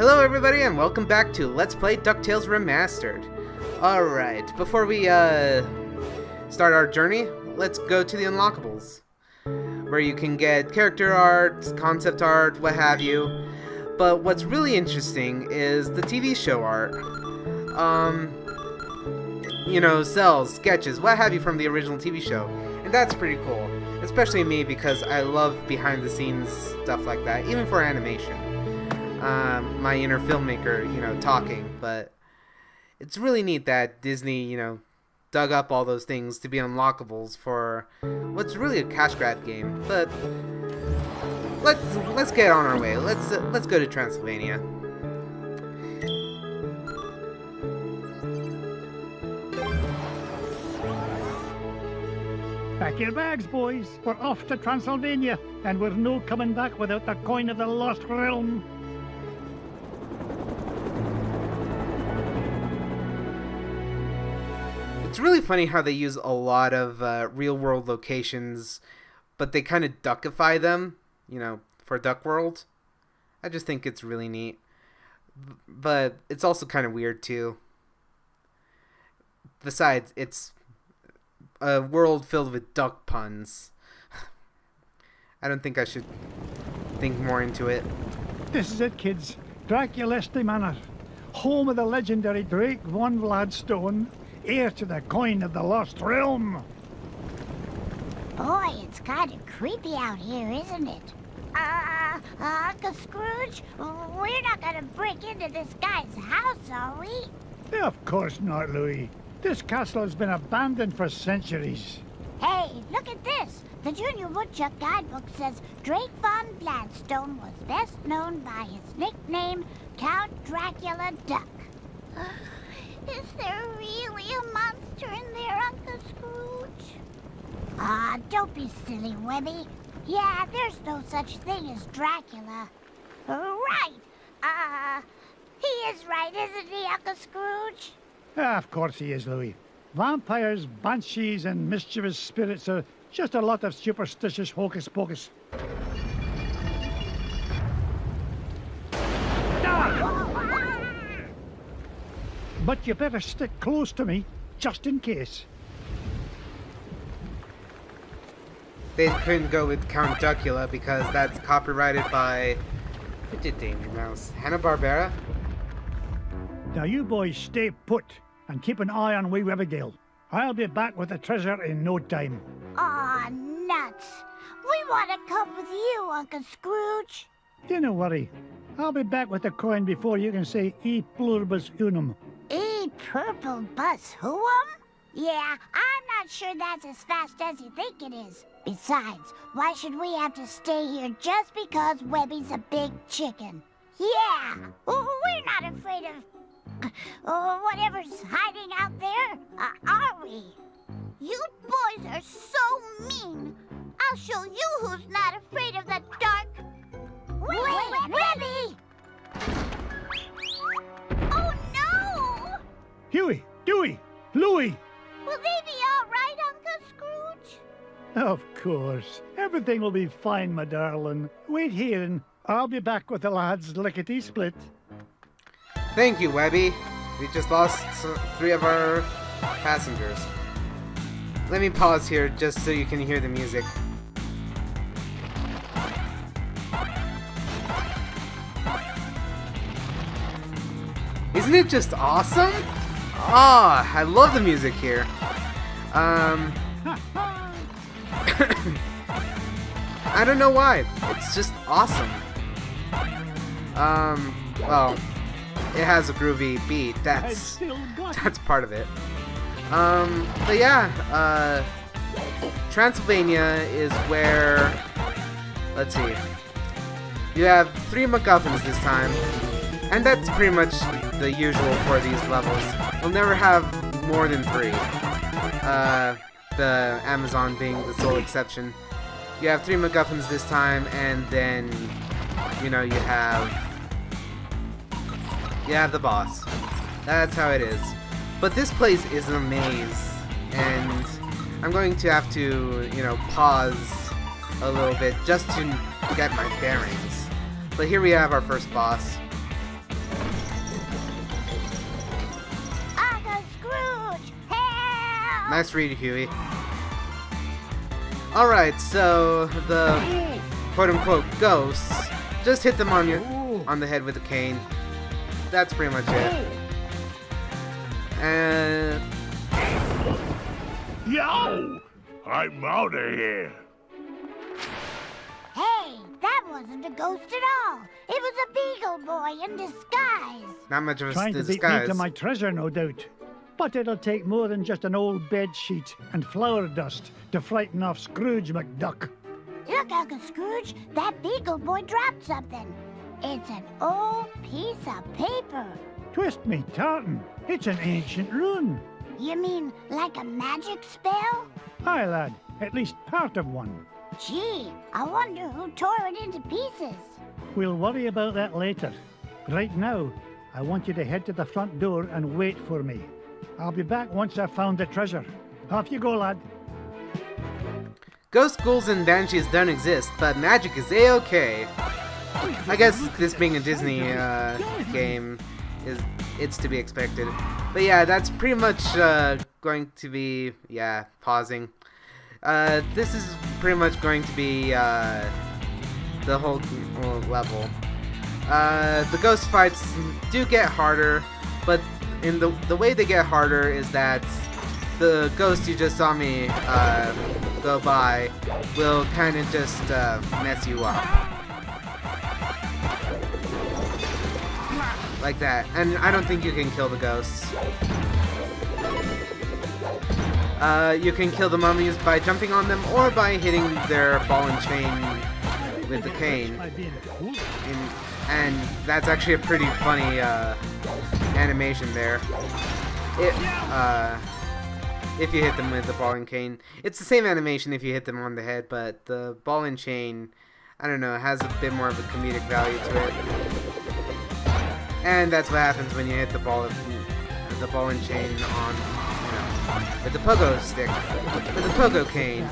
Hello everybody and welcome back to Let's Play Ducktales Remastered. Alright, before we start our journey, let's go to the unlockables, where you can get character art, concept art, what have you. But what's really interesting is the TV show art. You know, cells, sketches, what have you from the original TV show. And that's pretty cool. Especially me, because I love behind the scenes stuff like that, even for animation. My inner filmmaker, you know, talking, but it's really neat that Disney, you know, dug up all those things to be unlockables for what's really a cash grab game. But let's get on our way. Let's go to Transylvania. Pack your bags, boys. We're off to Transylvania, and we're no coming back without the coin of the lost realm. It's really funny how they use a lot of real-world locations, but they kind of duckify them, you know, for Duck World. I just think it's really neat. But it's also kind of weird, too. Besides, it's a world filled with duck puns. I don't think I should think more into it. This is it, kids. Dracula's Manor, home of the legendary Drake von Vladstone, heir to the coin of the lost realm. Boy, it's kind of creepy out here, isn't it? Uncle Scrooge, we're not gonna break into this guy's house, are we? Of course not, Louis. This castle has been abandoned for centuries. Hey, look at this. The Junior Woodchuck guidebook says Drake von Gladstone was best known by his nickname, Count Dracula Duck. Is there really a monster in there, Uncle Scrooge? Don't be silly, Webby. Yeah, there's no such thing as Dracula. Right. He is right, isn't he, Uncle Scrooge? Of course he is, Louis. Vampires, banshees, and mischievous spirits are just a lot of superstitious hocus-pocus. But you better stick close to me, just in case. They couldn't go with Count Duckula because that's copyrighted by... Who did Danger Mouse? Hanna-Barbera? Now you boys stay put and keep an eye on wee Abigail. I'll be back with the treasure in no time. Aw, nuts. We want to come with you, Uncle Scrooge. Don't worry. I'll be back with the coin before you can say e pluribus unum. E purple bus who'em? Yeah, I'm not sure that's as fast as you think it is. Besides, why should we have to stay here just because Webby's a big chicken? Yeah, we're not afraid of whatever's hiding out there, are we? You boys are so mean. I'll show you who's not afraid of the dark. Wait, Webby! Oh no! Huey, Dewey, Louie! Will they be all right, Uncle Scrooge? Of course. Everything will be fine, my darling. Wait here and I'll be back with the lads lickety-split. Thank you, Webby. We just lost 3 of our passengers. Let me pause here just so you can hear the music. Isn't it just awesome? Ah, I love the music here. I don't know why. It's just awesome. Well, it has a groovy beat. That's part of it. But yeah, Transylvania is where, let's see, you have 3 MacGuffins this time, and that's pretty much the usual for these levels. You'll never have more than 3. The Amazon being the sole exception. You have 3 MacGuffins this time, and then, you know, you have the boss. That's how it is. But this place is a maze, and I'm going to have to, you know, pause a little bit just to get my bearings. But here we have our first boss. Nice read, Huey. Alright, so the quote-unquote ghosts, just hit them on the head with a cane. That's pretty much it. And... Yo! I'm out of here. Hey, that wasn't a ghost at all. It was a beagle boy in disguise. not much of a Trying to beat me disguise. to my treasure, no doubt. But it'll take more than just an old bed sheet and flour dust to frighten off Scrooge McDuck. Look, Uncle Scrooge, that beagle boy dropped something. It's an old piece of paper. Twist me tartan. It's an ancient rune. You mean like a magic spell? Aye, lad. At least part of one. Gee, I wonder who tore it into pieces. We'll worry about that later. Right now, I want you to head to the front door and wait for me. I'll be back once I've found the treasure. Off you go, lad. Ghosts, ghouls, and banshees don't exist, but magic is a-okay. I guess this being a Disney game, it's to be expected. But yeah, that's pretty much going to be, pausing. This is pretty much going to be the whole level. The ghost fights do get harder, but in the way they get harder is that the ghost you just saw me go by will kind of just mess you up. Like that. And I don't think you can kill the ghosts. You can kill the mummies by jumping on them or by hitting their ball and chain with the cane. And that's actually a pretty funny animation there. If you hit them with the ball and cane. It's the same animation if you hit them on the head, but the ball and chain, I don't know, has a bit more of a comedic value to it. And that's what happens when you hit the ball and chain on, with the pogo stick, with the pogo cane.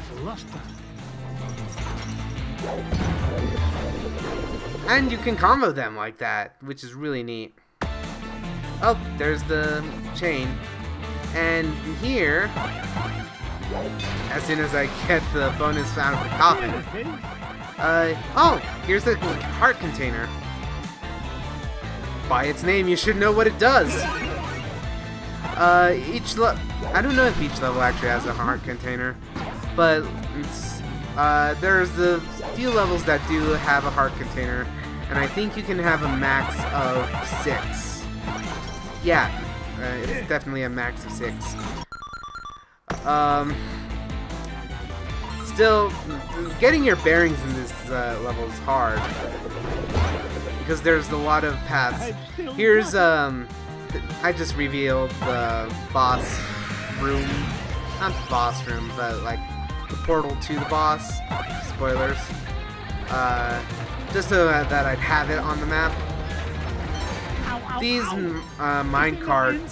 And you can combo them like that, which is really neat. Oh, there's the chain. And here, as soon as I get the bonus out of the coffin, oh, here's the heart container. By its name, you should know what it does. I don't know if each level actually has a heart container, but there's the few levels that do have a heart container, and I think you can have a max of 6. Yeah, it's definitely a max of 6. Still, getting your bearings in this level is hard, because there's a lot of paths. Here's, I just revealed the boss room. Not the boss room, but like the portal to the boss. Spoilers. Just so that I'd have it on the map. These minecart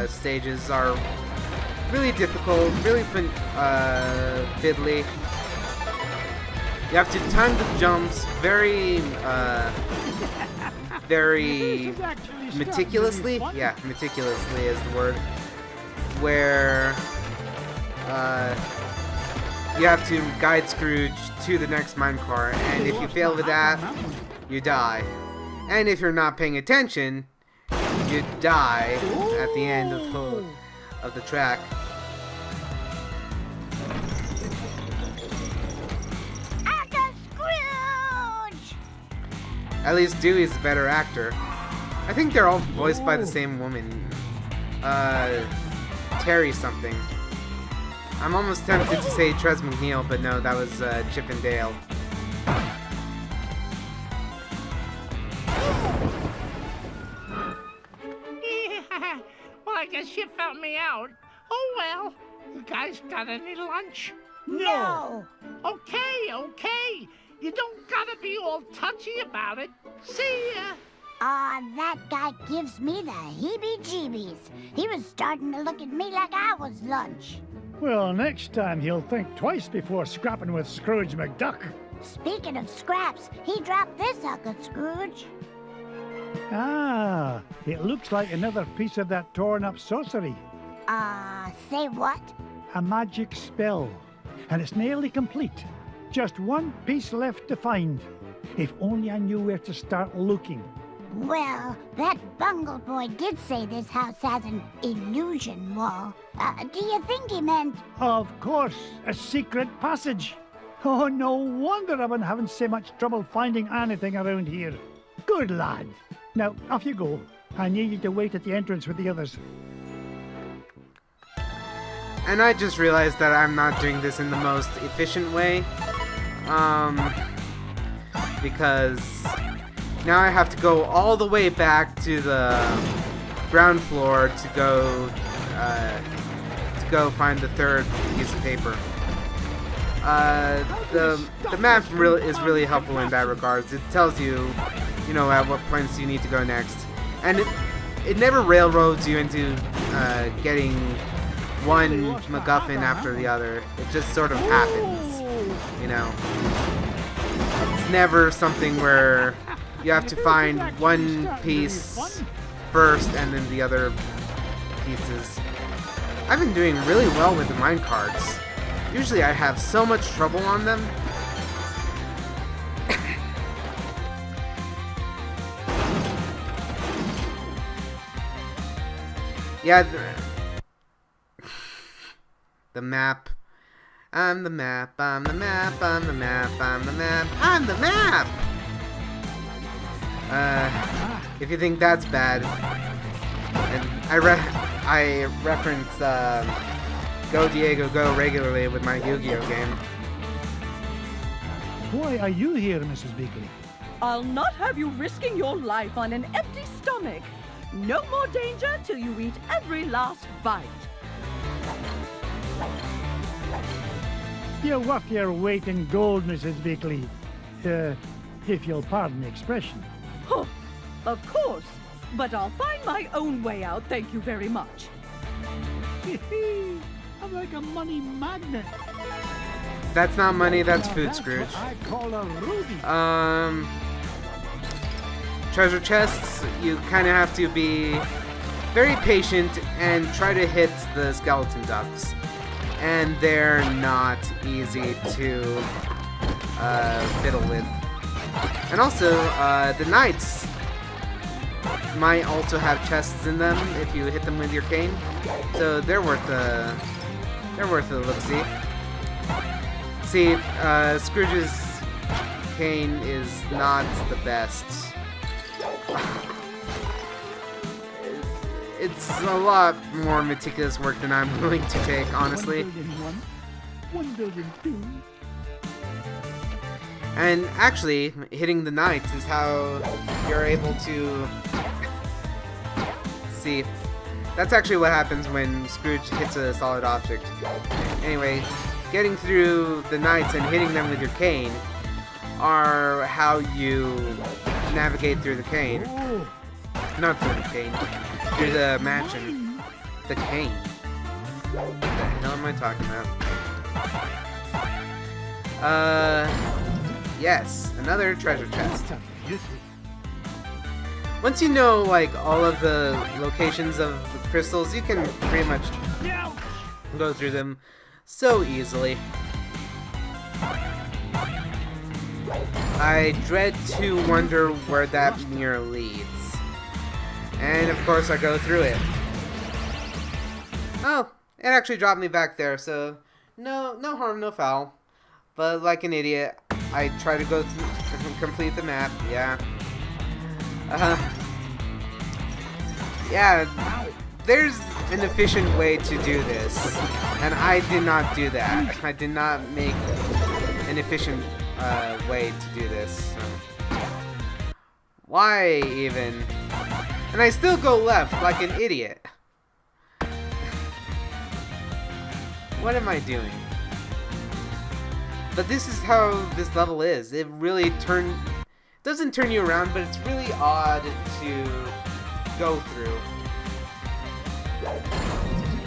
stages are really difficult, really fiddly. You have to time the jumps very meticulously. Yeah, meticulously is the word. Where you have to guide Scrooge to the next minecart, and if you fail with that, you die. And if you're not paying attention, you die at the end of the track. Uncle Scrooge! At least Dewey's a better actor. I think they're all voiced by the same woman. Terry something. I'm almost tempted to say Trez McNeil, but no, that was Chip and Dale. Well, I guess you found me out. Oh, well. You guys got any lunch? No! Okay. You don't gotta be all touchy about it. See ya. Aw, that guy gives me the heebie-jeebies. He was starting to look at me like I was lunch. Well, next time he'll think twice before scrapping with Scrooge McDuck. Speaking of scraps, he dropped this, Uncle Scrooge. Ah, it looks like another piece of that torn-up sorcery. Say what? A magic spell, and it's nearly complete. Just one piece left to find. If only I knew where to start looking. Well, that bungle boy did say this house has an illusion wall. Do you think he meant... Of course, a secret passage. Oh, no wonder I've been having so much trouble finding anything around here. Good lad. Now, off you go. I need you to wait at the entrance with the others. And I just realized that I'm not doing this in the most efficient way. Because now I have to go all the way back to the ground floor to go find the third piece of paper. The map is really helpful in that regards. It tells you, at what points you need to go next, and it never railroads you into getting one MacGuffin after the other. It just sort of happens, It's never something where you have to find one piece first and then the other pieces. I've been doing really well with the minecarts. Usually I have so much trouble on them. Yeah, the map. I'm the map, I'm the map, I'm the map, I'm the map, I'm the map! If you think that's bad, and I reference Go Diego Go regularly with my Yu-Gi-Oh game. Why are you here, Mrs. Beakley? I'll not have you risking your life on an empty stomach. No more danger till you eat every last bite. You're worth your weight in gold, Mrs. Beakley. If you'll pardon the expression. Huh, of course, but I'll find my own way out, thank you very much. I'm like a money magnet. That's not money, that's food, Scrooge. I call a ruby. Treasure chests, you kind of have to be very patient and try to hit the skeleton ducks. And they're not easy to fiddle with. And also, the knights might also have chests in them if you hit them with your cane. So they're worth a look-see. See, Scrooge's cane is not the best. It's a lot more meticulous work than I'm willing to take, honestly. 1,001,1,002. And actually, hitting the knights is how you're able to... See, that's actually what happens when Scrooge hits a solid object. Anyway, getting through the knights and hitting them with your cane are how you navigate through the cane. Not through the cane. Through the mansion. The cane. What the hell am I talking about? Yes, another treasure chest. Once you know, like, all of the locations of the crystals, you can pretty much go through them so easily. I dread to wonder where that mirror leads. And of course I go through it. Oh, it actually dropped me back there, so no harm, no foul. But like an idiot, I try to go through, complete the map, yeah. Yeah, there's an efficient way to do this, and I did not do that. I did not make an efficient way to do this. So. Why even? And I still go left like an idiot. What am I doing? But this is how this level is. It really doesn't turn you around, but it's really odd to go through.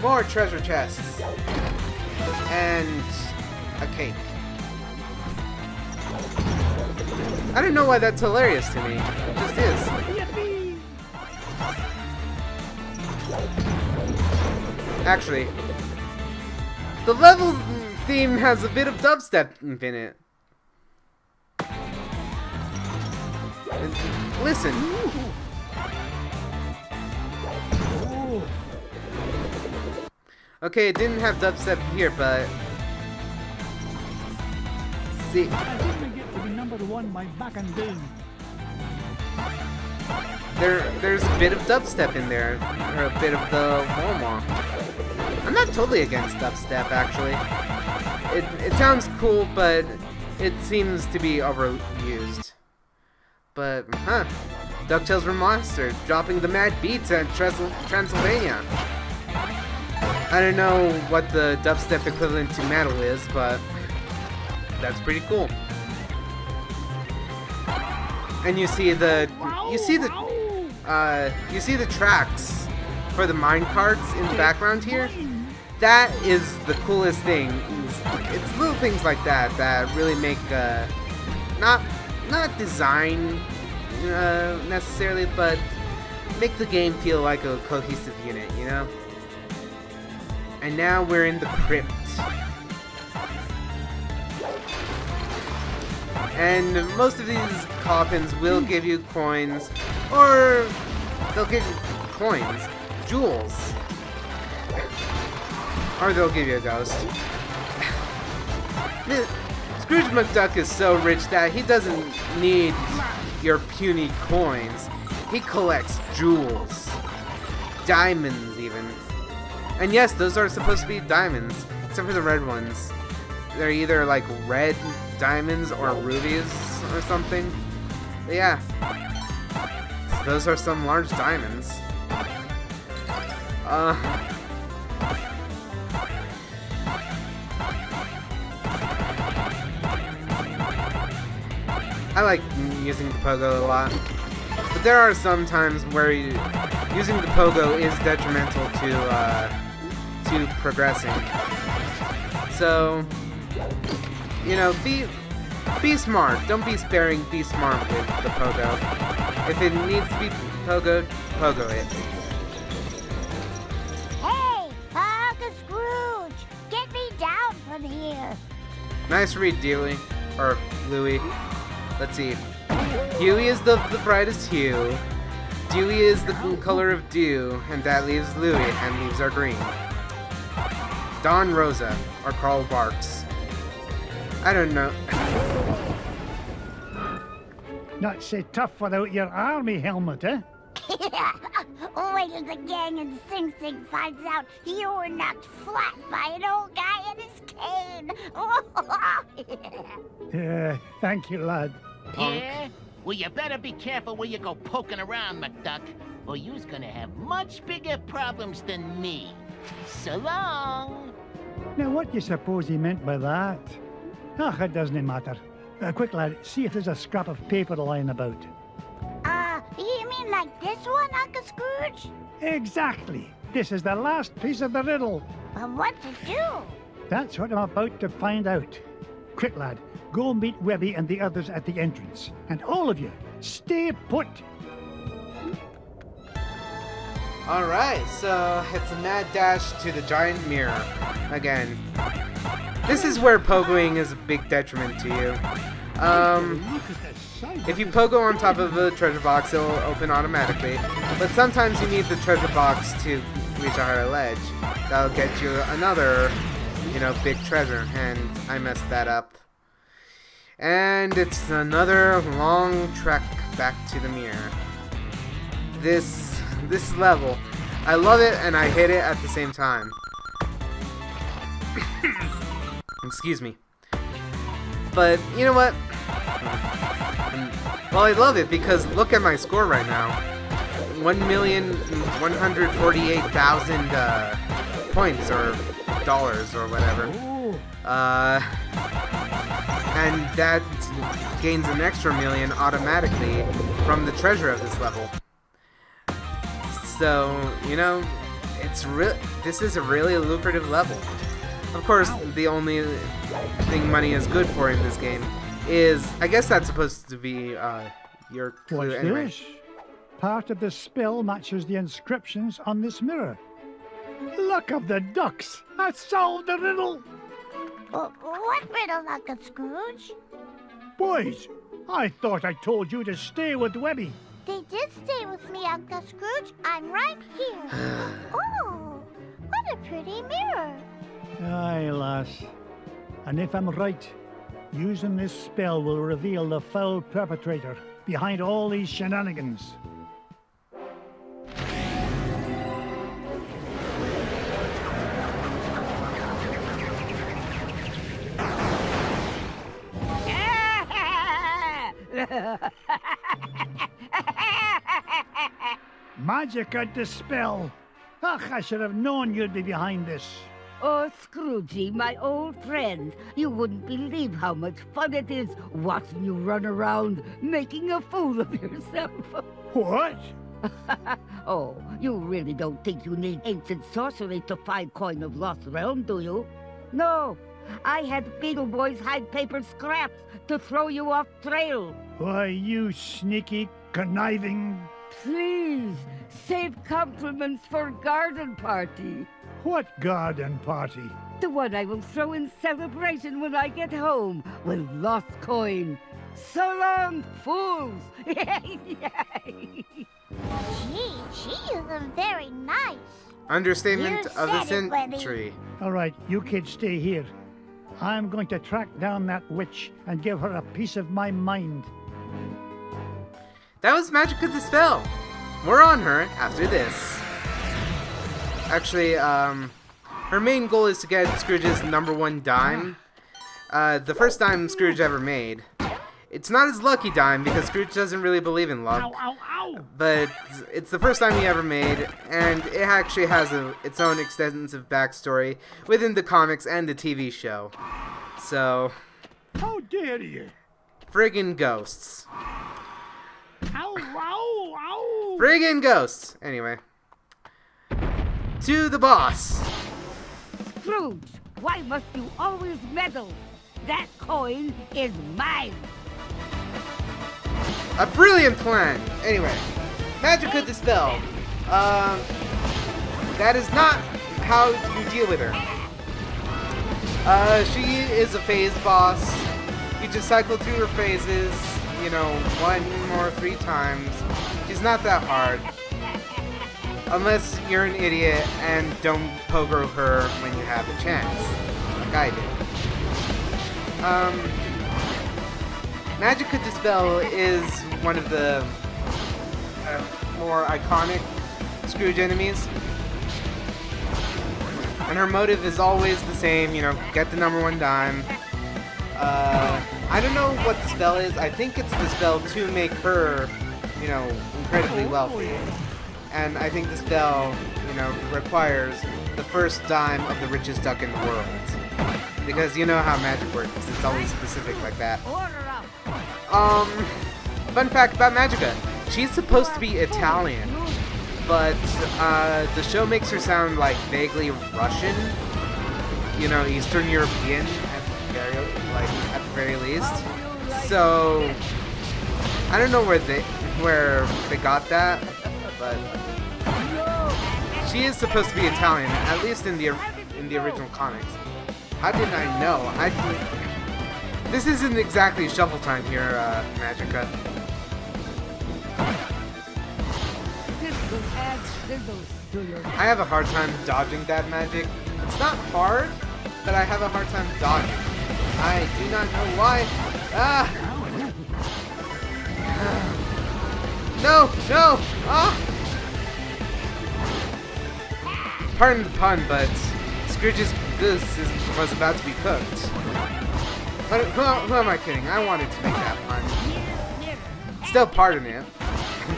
More treasure chests. And a cake. I don't know why that's hilarious to me. It just is. Actually, the level theme has a bit of dubstep in it. Listen. Okay, it didn't have dubstep here, but see. I think we get to be number one by back and down. There's a bit of dubstep in there, or a bit of the wah-wah. I'm not totally against dubstep, actually. It sounds cool, but it seems to be overused. But, Ducktales Remastered, dropping the mad beats at Transylvania. I don't know what the dubstep equivalent to metal is, but that's pretty cool. And you see the tracks for the mine carts in the background here. That is the coolest thing. It's little things like that that really make not design necessarily, but make the game feel like a cohesive unit, you know? And now we're in the crypt. And most of these coffins will give you coins, or they'll give you coins, jewels, or they'll give you a ghost. Scrooge McDuck is so rich that he doesn't need your puny coins. He collects jewels, diamonds even. And yes, those are supposed to be diamonds, except for the red ones. They're either like red diamonds or rubies or something. But yeah, those are some large diamonds. I like using the pogo a lot, but there are some times where using the pogo is detrimental to progressing. So, you know, be smart. Don't be sparing. Be smart with the pogo. If it needs to be pogo it. Hey, Uncle Scrooge, get me down from here. Nice read, Dewey. Or Louie. Let's see. Huey is the brightest hue. Dewey is the color of dew, and that leaves Louie, and leaves are green. Don Rosa, or Carl Barks. I don't know. Not so tough without your army helmet, eh? Wait till the gang in Sing Sing finds out you were knocked flat by an old guy in his cane. Thank you, lad. Punk. Yeah? Well, you better be careful where you go poking around, McDuck, or you's gonna have much bigger problems than me. So long! Now, what do you suppose he meant by that? Ah, it doesn't matter. Quick, lad, see if there's a scrap of paper lying about. You mean like this one, Uncle Scrooge? Exactly. This is the last piece of the riddle. But what to do? That's what I'm about to find out. Quick, lad, go meet Webby and the others at the entrance. And all of you, stay put. Alright, so it's a mad dash to the giant mirror. Again. This is where pogoing is a big detriment to you. If you pogo on top of a treasure box, it'll open automatically. But sometimes you need the treasure box to reach a higher ledge. That'll get you another, you know, big treasure. And I messed that up. And it's another long trek back to the mirror. This level, I love it and I hate it at the same time. Excuse me. But you know what? Well, I love it because look at my score right now. 1,148,000 points or dollars or whatever. And that gains an extra million automatically from the treasure of this level. So, you know, this is a really lucrative level. Of course, the only thing money is good for in this game is, I guess that's supposed to be your clue What's anyway. this? Part of the spell matches the inscriptions on this mirror. Luck of the ducks! I solved the riddle! What riddle, Uncle Scrooge? Boys, I thought I told you to stay with Webby. They did stay with me, Uncle Scrooge. I'm right here. Oh, what a pretty mirror. Aye, lass. And if I'm right, using this spell will reveal the foul perpetrator behind all these shenanigans. Magic at the spell. Ach, I should have known you'd be behind this. Oh, Scroogey, my old friend, you wouldn't believe how much fun it is watching you run around making a fool of yourself. What? Oh, you really don't think you need ancient sorcery to find coin of lost realm, do you? No, I had Beetle Boys hide paper scraps to throw you off trail. Why, you sneaky, conniving... Please, save compliments for garden party. What garden party? The one I will throw in celebration when I get home with lost coin. So long, fools! Gee, she isn't very nice. Understatement You of the said it, Webby. century. All right, you kids stay here. I'm going to track down that witch and give her a piece of my mind. That was Magic of the Spell. More on her after this. Actually, her main goal is to get Scrooge's #1 dime. The first dime Scrooge ever made. It's not his lucky dime because Scrooge doesn't really believe in luck. Ow, ow, ow! But it's the first time he ever made, and it actually has its own extensive backstory within the comics and the TV show. So, How dare you? friggin' ghosts. Ow, ow, ow! Friggin' ghosts! Anyway. To the boss. Scrooge, why must you always meddle? That coin is mine. A brilliant plan! Anyway, Magic could dispel. That is not how you deal with her. She is a phase boss. You just cycle through her phases, 1 or 3 times. She's not that hard. Unless you're an idiot and don't pogo her when you have a chance. Like I did. Magic could dispel is one of the more iconic Scrooge enemies. And her motive is always the same, get the #1 dime. I don't know what the spell is. I think it's the spell to make her, incredibly wealthy. And I think the spell, requires the first dime of the richest duck in the world. Because you know how magic works. It's always specific like that. Fun fact about Magica. She's supposed to be Italian. But the show makes her sound like vaguely Russian. Eastern European at the very least. So I don't know where they got that, but she is supposed to be Italian, at least in the original comics. How did I know? This isn't exactly shuffle time here, Magica. I have a hard time dodging that magic. It's not hard, but I have a hard time dodging. I do not know why. Ah! No! No! Ah! Pardon the pun, but Scrooge's goose was about to be cooked. But who am I kidding? I wanted to make that pun. Still pardon it,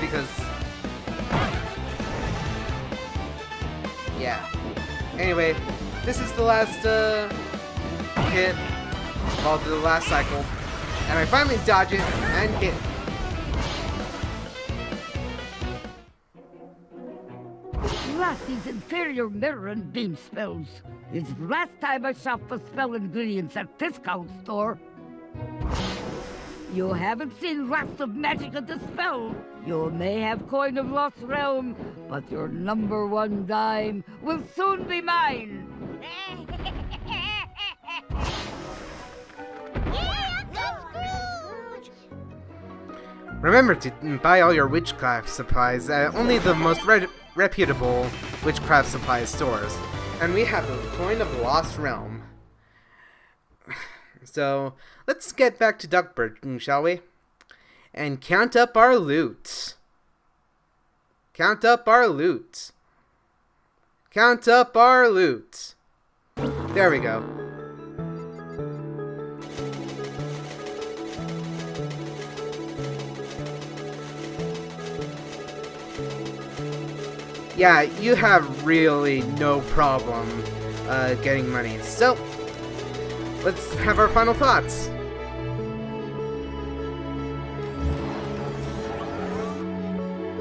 because... yeah. Anyway, this is the last hit of the last cycle, and I finally dodge it and hit. Lassie's inferior mirror and beam spells. It's the last time I shop for spell ingredients at discount store. You haven't seen lots of magic to dispel. You may have coin of lost realm, but your number one dime will soon be mine. Yeah, go Scrooge! Remember to buy all your witchcraft supplies at only the most reputable witchcraft supply stores. And we have the coin of lost realm. So, let's get back to Duckburg, shall we? And count up our loot. Count up our loot. Count up our loot. There we go. Yeah, you have really no problem getting money. So, let's have our final thoughts.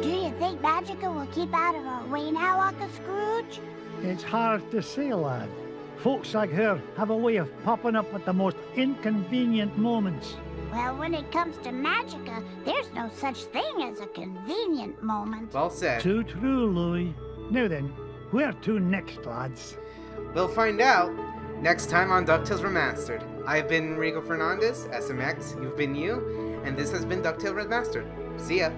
Do you think Magica will keep out of our way now, Uncle Scrooge? It's hard to say, lad. Folks like her have a way of popping up at the most inconvenient moments. Well, when it comes to Magica, there's no such thing as a convenient moment. Well said. Too true, Louis. Now then, where to next, lads? We'll find out next time on Ducktales Remastered. I've been Rico Fernandez, SMX, you've been you, and this has been Ducktales Remastered. See ya!